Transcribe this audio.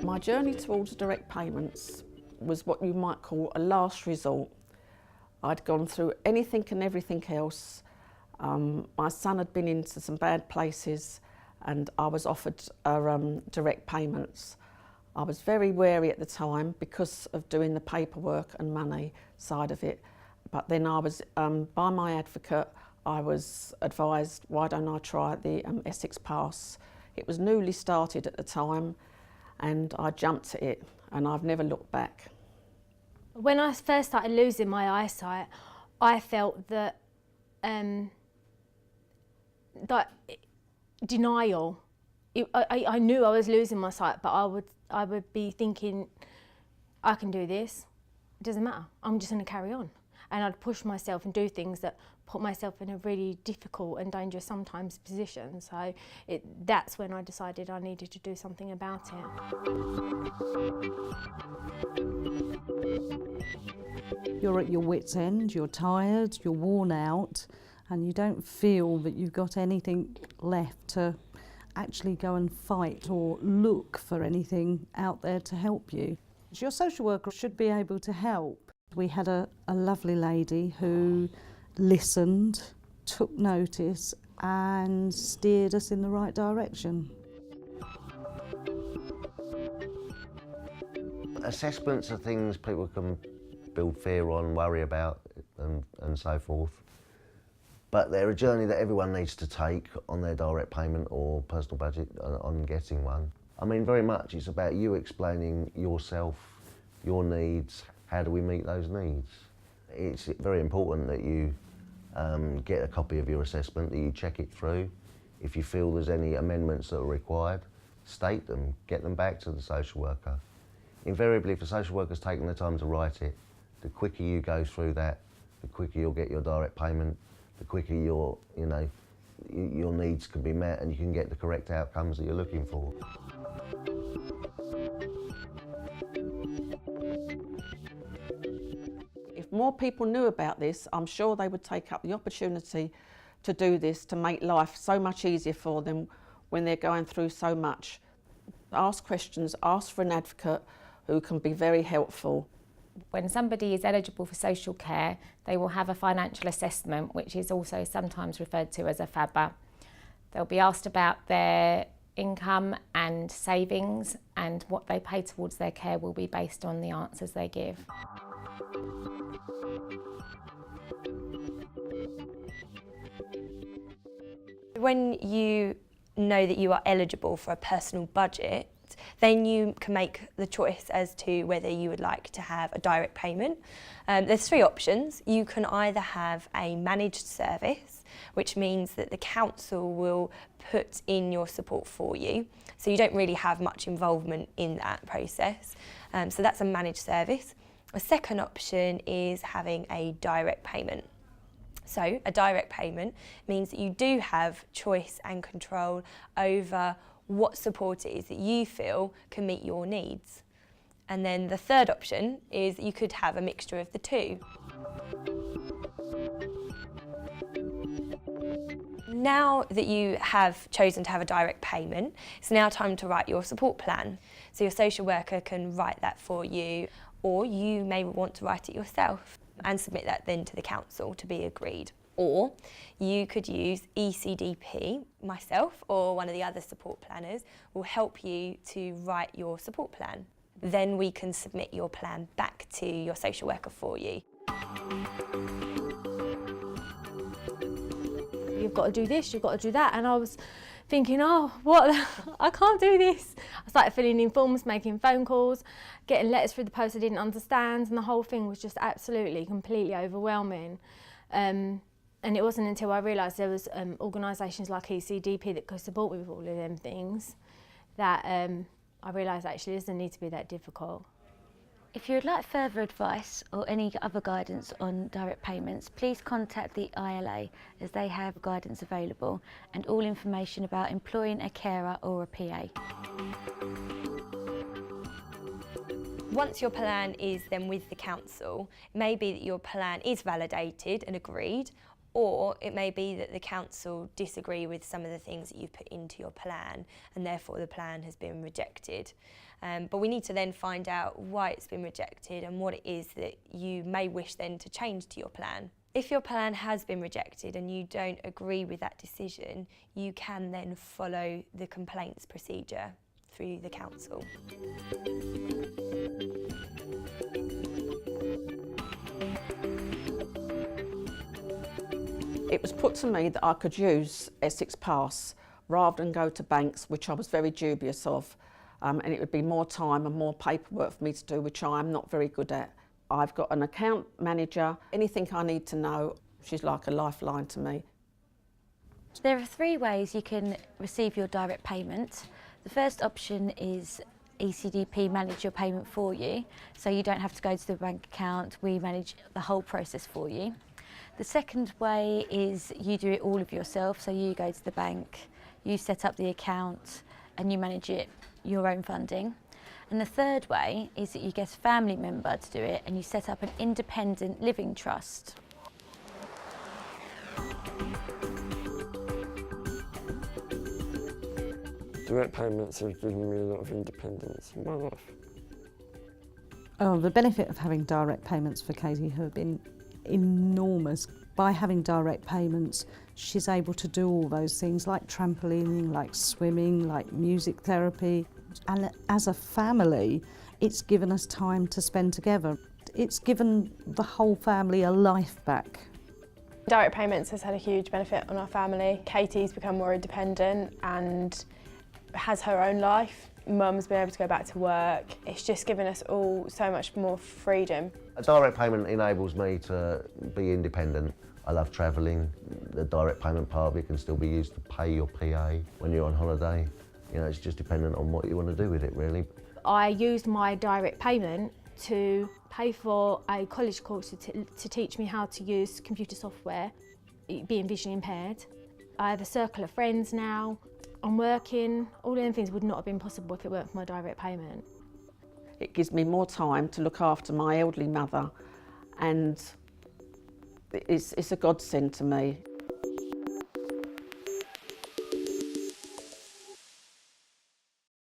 My journey towards direct payments was what you might call a last resort. I'd gone through anything and everything else. My son had been into some bad places and I was offered direct payments. I was very wary at the time because of doing the paperwork and money side of it. But then I was, by my advocate, I was advised, why don't I try the Essex Pass? It was newly started at the time and I jumped at it and I've never looked back. When I first started losing my eyesight, I felt that denial. I knew I was losing my sight, but I would be thinking, I can do this. It doesn't matter. I'm just going to carry on. And I'd push myself and do things that put myself in a really difficult and dangerous sometimes position. So that's when I decided I needed to do something about it. You're at your wit's end, you're tired, you're worn out, and you don't feel that you've got anything left to actually go and fight or look for anything out there to help you. Your social worker should be able to help. We had a lovely lady who listened, took notice and steered us in the right direction. Assessments are things people can build fear on, worry about and so forth. But they're a journey that everyone needs to take on their direct payment or personal budget on getting one. I mean, very much it's about you explaining yourself, your needs, how do we meet those needs. It's very important that you get a copy of your assessment, that you check it through. If you feel there's any amendments that are required, state them, get them back to the social worker. Invariably, if a social worker's taken the time to write it, the quicker you go through that, the quicker you'll get your direct payment, the quicker your needs can be met and you can get the correct outcomes that you're looking for. If more people knew about this, I'm sure they would take up the opportunity to do this to make life so much easier for them when they're going through so much. Ask questions, ask for an advocate who can be very helpful. When somebody is eligible for social care, they will have a financial assessment, which is also sometimes referred to as a FABA. They'll be asked about their income and savings, and what they pay towards their care will be based on the answers they give. When you know that you are eligible for a personal budget, then you can make the choice as to whether you would like to have a direct payment. There's three options. You can either have a managed service, which means that the council will put in your support for you, so you don't really have much involvement in that process. So that's a managed service. A second option is having a direct payment. So a direct payment means that you do have choice and control over what support it is that you feel can meet your needs. And then the third option is you could have a mixture of the two. Now that you have chosen to have a direct payment, it's now time to write your support plan. So your social worker can write that for you, or you may want to write it yourself and submit that then to the council to be agreed. Or you could use ECDP, myself or one of the other support planners will help you to write your support plan. Then we can submit your plan back to your social worker for you. You've got to do this, you've got to do that, and I was thinking, oh, what, I can't do this. I started filling in forms, making phone calls, getting letters through the post I didn't understand, and the whole thing was just absolutely, completely overwhelming. And it wasn't until I realised there was organisations like ECDP that could support me with all of them things that I realised actually it doesn't need to be that difficult. If you would like further advice or any other guidance on direct payments, please contact the ILA as they have guidance available and all information about employing a carer or a PA. Once your plan is then with the council, it may be that your plan is validated and agreed, or it may be that the council disagree with some of the things that you've put into your plan and therefore the plan has been rejected. But we need to then find out why it's been rejected and what it is that you may wish then to change to your plan. If your plan has been rejected and you don't agree with that decision, you can then follow the complaints procedure through the council. It was put to me that I could use Essex Pass rather than go to banks, which I was very dubious of, and it would be more time and more paperwork for me to do, which I am not very good at. I've got an account manager. Anything I need to know, she's like a lifeline to me. There are 3 ways you can receive your direct payment. The first option is ECDP manage your payment for you, so you don't have to go to the bank account, we manage the whole process for you. The second way is you do it all of yourself, so you go to the bank, you set up the account and you manage it, your own funding. And the third way is that you get a family member to do it and you set up an independent living trust. Direct payments have given me a lot of independence in my life. Oh, the benefit of having direct payments for Katie have been enormous. By having direct payments, she's able to do all those things like trampolining, like swimming, like music therapy. And as a family, it's given us time to spend together. It's given the whole family a life back. Direct payments has had a huge benefit on our family. Katie's become more independent and has her own life. Mum's been able to go back to work. It's just given us all so much more freedom. A direct payment enables me to be independent. I love travelling. The direct payment part of it can still be used to pay your PA when you're on holiday. You know, it's just dependent on what you want to do with it, really. I used my direct payment to pay for a college course to teach me how to use computer software, being visually impaired. I have a circle of friends now. I'm working. All them things would not have been possible if it weren't for my direct payment. It gives me more time to look after my elderly mother, and it's a godsend to me.